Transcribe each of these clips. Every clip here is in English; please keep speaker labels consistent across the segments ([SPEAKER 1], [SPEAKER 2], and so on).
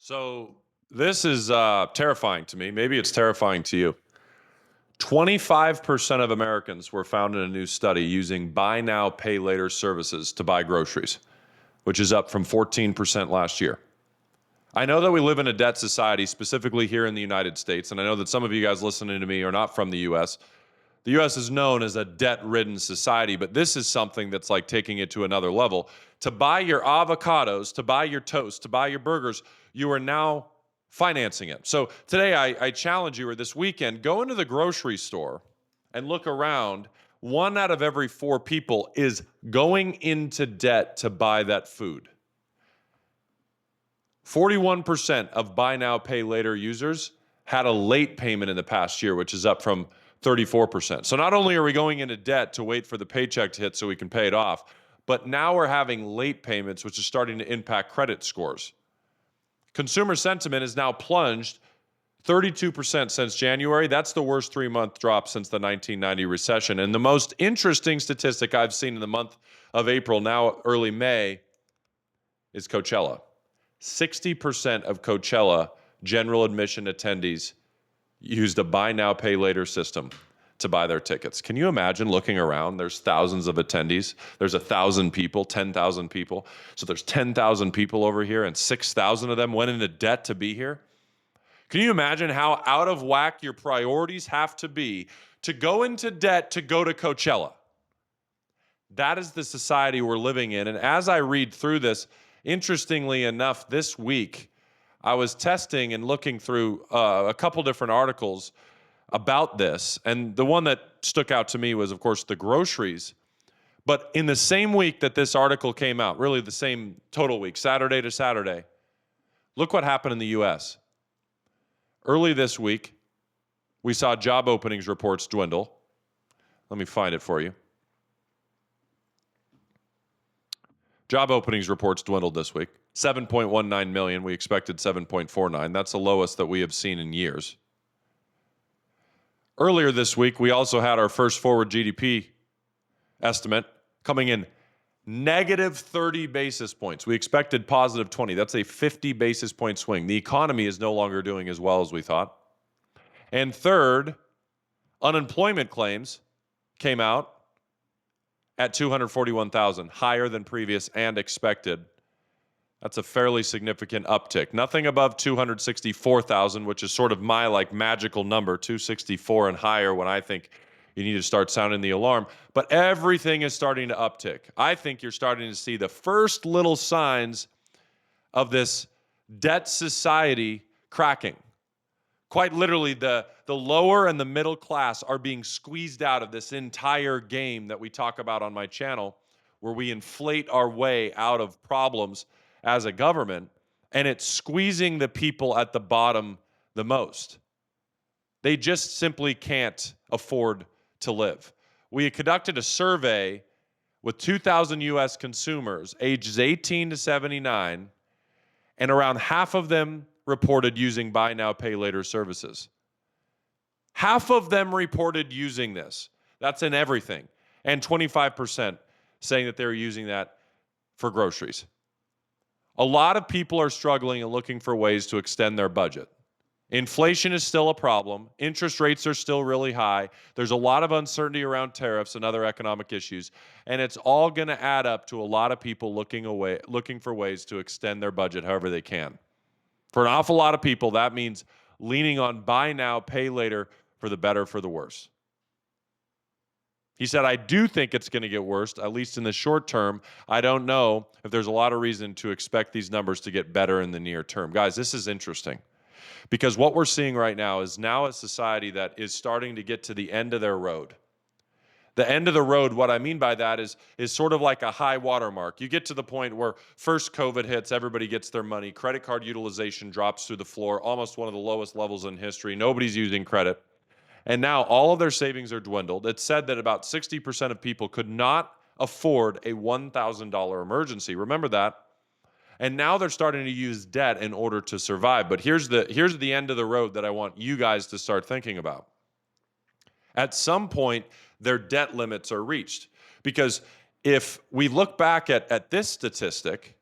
[SPEAKER 1] So this is terrifying to me. Maybe it's terrifying to you. 25% of Americans were found in a new study using buy now, pay later services to buy groceries, which is up from 14% last year. I know that we live in a debt society, specifically here in the United States, and I know that some of you guys listening to me are not from the US. The US is known as a debt-ridden society, but this is something that's like taking it to another level. To buy your avocados, to buy your toast, to buy your burgers, you are now financing it. So today I challenge you, or this weekend, go into the grocery store and look around. 1 out of every 4 people is going into debt to buy that food. 41% of buy now, pay later users had a late payment in the past year, which is up from 34%. So not only are we going into debt to wait for the paycheck to hit so we can pay it off, but now we're having late payments, which is starting to impact credit scores. Consumer sentiment is now plunged 32% since January. That's the worst 3-month drop since the 1990 recession. And the most interesting statistic I've seen in the month of April, now early May, is Coachella. 60% of Coachella general admission attendees used a buy now, pay later system to buy their tickets. Can you imagine looking around? There's thousands of attendees. There's 1,000 people, 10,000 people. So there's 10,000 people over here, and 6,000 of them went into debt to be here. Can you imagine how out of whack your priorities have to be to go into debt to go to Coachella? That is the society we're living in. And as I read through this, interestingly enough, this week, I was testing and looking through a couple different articles about this. And the one that stuck out to me was, of course, the groceries. But in the same week that this article came out, really the same total week, Saturday to Saturday, look what happened in the U.S. Early this week, we saw job openings reports dwindle. Let me find it for you. Job openings reports dwindled this week. 7.19 million. We expected 7.49. That's the lowest that we have seen in years. Earlier this week, we also had our first forward GDP estimate coming in negative 30 basis points. We expected positive 20. That's a 50 basis point swing. The economy is no longer doing as well as we thought. And third, unemployment claims came out at 241,000, higher than previous and expected. That's a fairly significant uptick. Nothing above 264,000, which is sort of my magical number, 264 and higher when I think you need to start sounding the alarm. But everything is starting to uptick. I think you're starting to see the first little signs of this debt society cracking. Quite literally, the lower and the middle class are being squeezed out of this entire game that we talk about on my channel, where we inflate our way out of problems as a government, and it's squeezing the people at the bottom the most. They just simply can't afford to live. We conducted a survey with 2,000 U.S. consumers ages 18 to 79, and around half of them reported using buy now, pay later services. Half of them reported using this. That's in everything. And 25% saying that they're using that for groceries. A lot of people are struggling and looking for ways to extend their budget. Inflation is still a problem. Interest rates are still really high. There's a lot of uncertainty around tariffs and other economic issues. And it's all going to add up to a lot of people looking for ways to extend their budget however they can. For an awful lot of people, that means leaning on buy now, pay later for the better, for the worse. He said, I do think it's going to get worse, at least in the short term. I don't know if there's a lot of reason to expect these numbers to get better in the near term. Guys, this is interesting because what we're seeing right now is now a society that is starting to get to the end of their road. The end of the road, what I mean by that is sort of like a high water mark. You get to the point where first COVID hits, everybody gets their money, credit card utilization drops through the floor, almost one of the lowest levels in history. Nobody's using credit. And now all of their savings are dwindled. It's said that about 60% of people could not afford a $1,000 emergency. Remember that. And now they're starting to use debt in order to survive. But here's the end of the road that I want you guys to start thinking about. At some point, their debt limits are reached. Because if we look back at this statistic,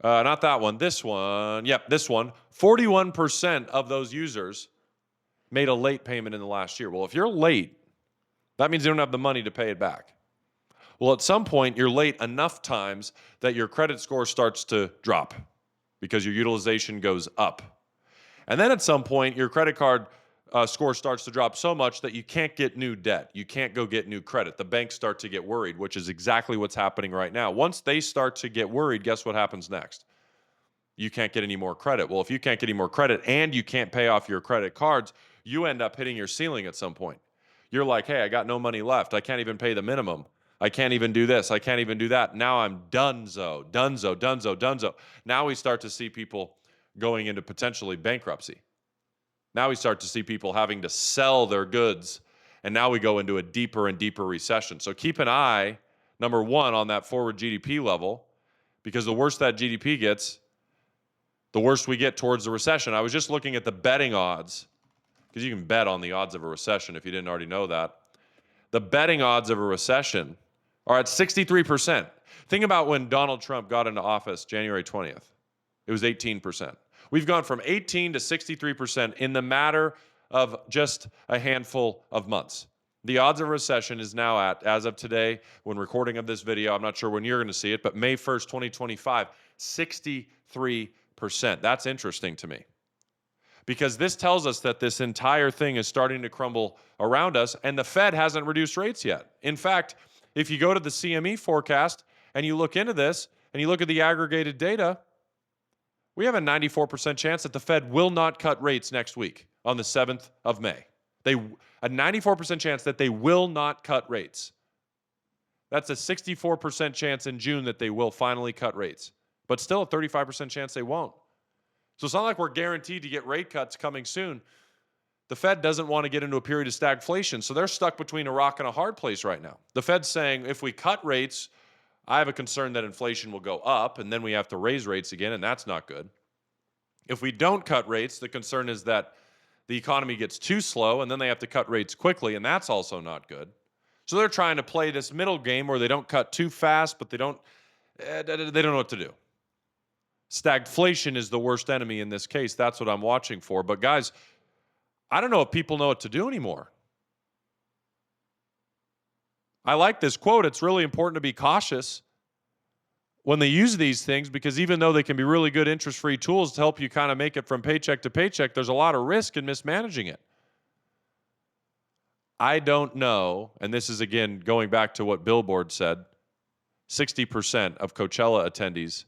[SPEAKER 1] Not that one. This one. Yep, this one. 41% of those users made a late payment in the last year. Well, if you're late, that means you don't have the money to pay it back. Well, at some point, you're late enough times that your credit score starts to drop because your utilization goes up. And then at some point, your credit card score starts to drop so much that you can't get new debt. You can't go get new credit. The banks start to get worried, which is exactly what's happening right now. Once they start to get worried, guess what happens next? You can't get any more credit. Well, if you can't get any more credit and you can't pay off your credit cards, you end up hitting your ceiling at some point. You're like, hey, I got no money left. I can't even pay the minimum. I can't even do this. I can't even do that. Now I'm donezo. Now we start to see people going into potentially bankruptcy. Now we start to see people having to sell their goods. And now we go into a deeper and deeper recession. So keep an eye, number one, on that forward GDP level, because the worse that GDP gets, the worse we get towards the recession. I was just looking at the betting odds, because you can bet on the odds of a recession if you didn't already know that. The betting odds of a recession are at 63%. Think about when Donald Trump got into office January 20th. It was 18%. We've gone from 18 to 63% in the matter of just a handful of months. The odds of a recession is now at, as of today, when recording of this video, I'm not sure when you're going to see it, but May 1st, 2025, 63%. That's interesting to me, because this tells us that this entire thing is starting to crumble around us, and the Fed hasn't reduced rates yet. In fact, if you go to the CME forecast and you look into this and you look at the aggregated data, we have a 94% chance that the Fed will not cut rates next week on the 7th of May. A 94% chance that they will not cut rates. That's a 64% chance in June that they will finally cut rates, but still a 35% chance they won't. So it's not like we're guaranteed to get rate cuts coming soon. The Fed doesn't want to get into a period of stagflation, so they're stuck between a rock and a hard place right now. The Fed's saying, if we cut rates, I have a concern that inflation will go up, and then we have to raise rates again, and that's not good. If we don't cut rates, the concern is that the economy gets too slow, and then they have to cut rates quickly, and that's also not good. So they're trying to play this middle game where they don't cut too fast, but they don't know what to do. Stagflation is the worst enemy in this case. That's what I'm watching for. But guys, I don't know if people know what to do anymore. I like this quote. It's really important to be cautious when they use these things, because even though they can be really good interest-free tools to help you kind of make it from paycheck to paycheck, there's a lot of risk in mismanaging it. I don't know, and this is again going back to what Billboard said, 60% of Coachella attendees.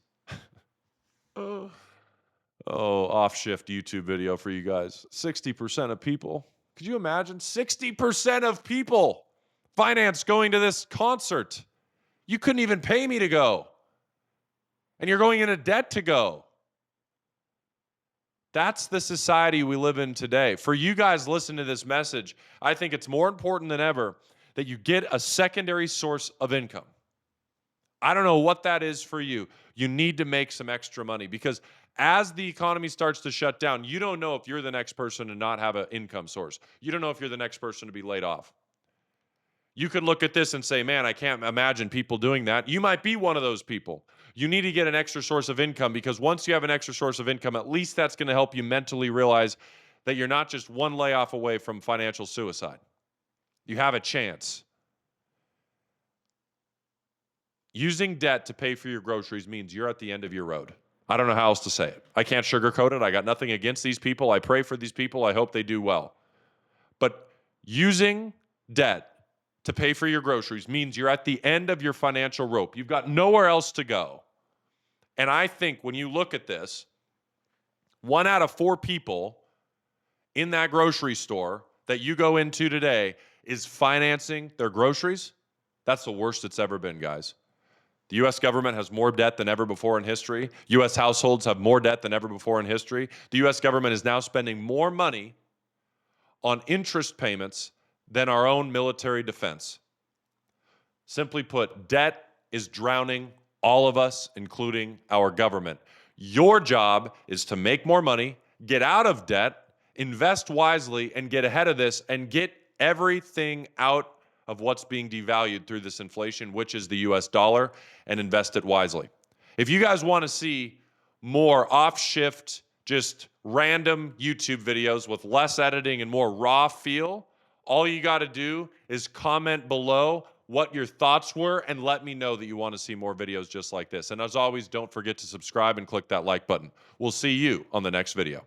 [SPEAKER 1] Off-shift YouTube video for you guys. 60% of people. Could you imagine? 60% of people finance going to this concert. You couldn't even pay me to go. And you're going into debt to go. That's the society we live in today. For you guys listening to this message, I think it's more important than ever that you get a secondary source of income. I don't know what that is for you. You need to make some extra money, because as the economy starts to shut down, you don't know if you're the next person to not have an income source. You don't know if you're the next person to be laid off. You could look at this and say, man, I can't imagine people doing that. You might be one of those people. You need to get an extra source of income, because once you have an extra source of income, at least that's going to help you mentally realize that you're not just one layoff away from financial suicide. You have a chance. Using debt to pay for your groceries means you're at the end of your road. I don't know how else to say it. I can't sugarcoat it. I got nothing against these people. I pray for these people. I hope they do well. But using debt to pay for your groceries means you're at the end of your financial rope. You've got nowhere else to go. And I think when you look at this, 1 out of 4 people in that grocery store that you go into today is financing their groceries. That's the worst it's ever been, guys. The U.S. government has more debt than ever before in history. U.S. households have more debt than ever before in history. The U.S. government is now spending more money on interest payments than our own military defense. Simply put, debt is drowning all of us, including our government. Your job is to make more money, get out of debt, invest wisely, and get ahead of this, and get everything out of what's being devalued through this inflation, which is the U.S. dollar, and invest it wisely. If you guys want to see more off-shift, just random YouTube videos with less editing and more raw feel, all you got to do is comment below what your thoughts were and let me know that you want to see more videos just like this. And as always, don't forget to subscribe and click that like button. We'll see you on the next video.